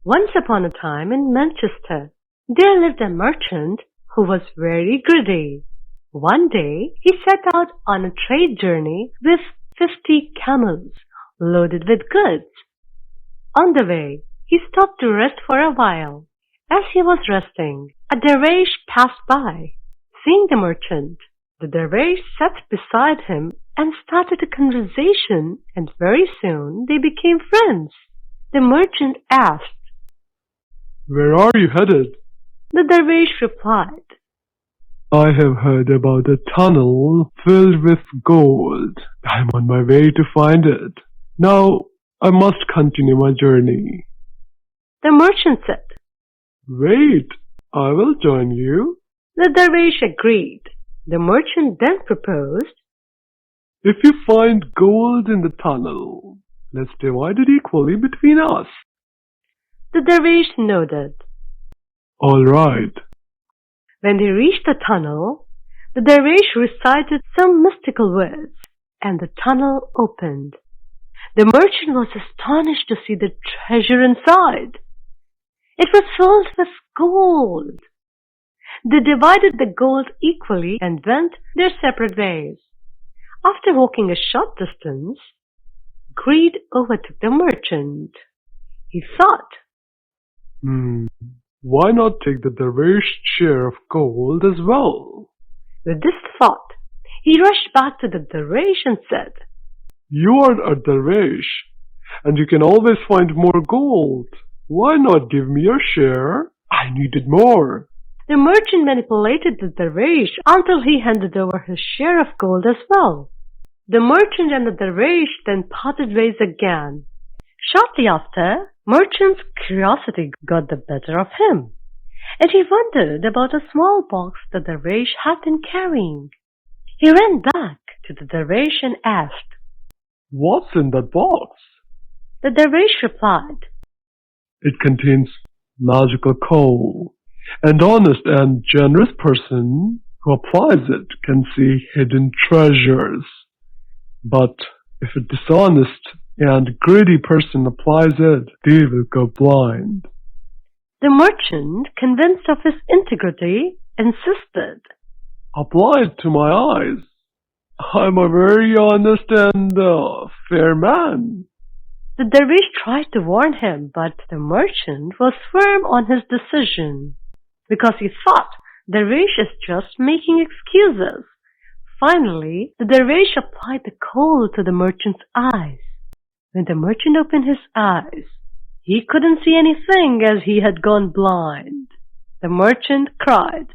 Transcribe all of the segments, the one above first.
Once upon a time in Manchester, there lived a merchant who was very greedy. One day, he set out on a trade journey with 50 camels loaded with goods. On the way, he stopped to rest for a while. As he was resting, a dervish passed by. Seeing the merchant, the dervish sat beside him and started a conversation, and very soon they became friends. The merchant asked, "Where are you headed?" The dervish replied, "I have heard about a tunnel filled with gold. I'm on my way to find it. Now I must continue my journey." The merchant said, "Wait, I will join you." The dervish agreed. The merchant then proposed, "If you find gold in the tunnel, let's divide it equally between us." The dervish nodded. "All right." When they reached the tunnel, the dervish recited some mystical words, and the tunnel opened. The merchant was astonished to see the treasure inside. It was filled with gold. They divided the gold equally and went their separate ways. After walking a short distance, greed overtook the merchant. He thought, Why not take the dervish's share of gold as well? With this thought, he rushed back to the dervish and said, "You are a dervish, and you can always find more gold. Why not give me your share? I need it more." The merchant manipulated the dervish until he handed over his share of gold as well. The merchant and the dervish then parted ways again. Shortly after, merchant's curiosity got the better of him, and he wondered about a small box the dervish had been carrying. He ran back to the dervish and asked, "What's in that box?" The dervish replied, "It contains magical coal. An honest and generous person who applies it can see hidden treasures. But if a dishonest and greedy person applies it, they will go blind." The merchant, convinced of his integrity, insisted, "Apply it to my eyes. I'm a very honest and fair man." The dervish tried to warn him, but the merchant was firm on his decision, because he thought the dervish is just making excuses. Finally, the dervish applied the coal to the merchant's eyes. When the merchant opened his eyes, he couldn't see anything as he had gone blind. The merchant cried,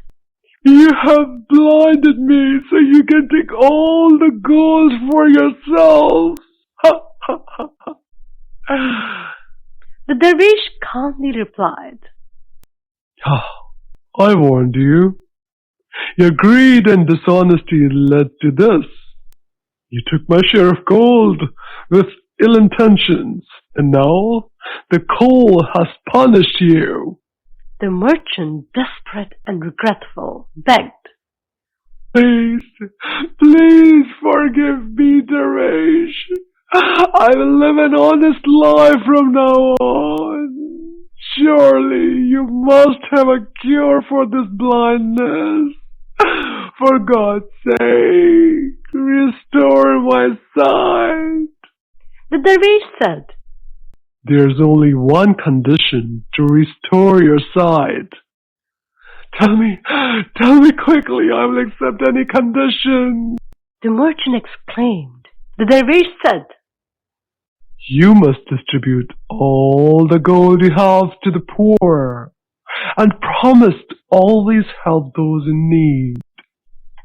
"You have blinded me so you can take all the gold for yourselves." The dervish calmly replied, "I warned you. Your greed and dishonesty led to this. You took my share of gold with ill intentions, and now the coal has punished you." The merchant, desperate and regretful, begged, "Please, please forgive me, dervish. I will live an honest life from now on. Surely you must have a cure for this blindness. For God's sake, restore my sight." The dervish said, "There's only one condition to restore your sight. Tell me quickly, I will accept any condition." The merchant exclaimed. The dervish said, "You must distribute all the gold you have to the poor, and promise to always help those in need."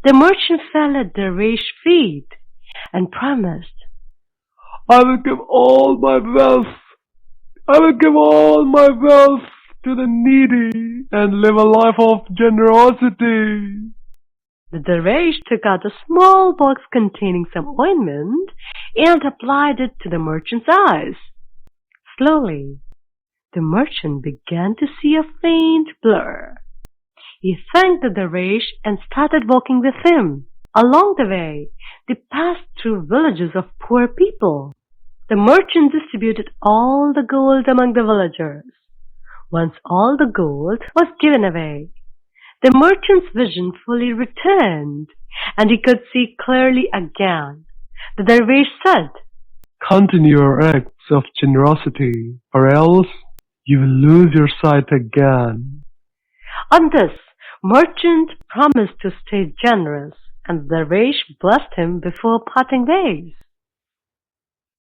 The merchant fell at the dervish's feet and promised, "I will give all my wealth. I will give all my wealth to the needy and live a life of generosity." The dervish took out a small box containing some ointment and applied it to the merchant's eyes. Slowly, the merchant began to see a faint blur. He thanked the dervish and started walking with him. Along the way, they passed through villages of poor people. The merchant distributed all the gold among the villagers. Once all the gold was given away, the merchant's vision fully returned, and he could see clearly again. The dervish said, "Continue your acts of generosity, or else you will lose your sight again." On this, merchant promised to stay generous, and the dervish blessed him before parting ways.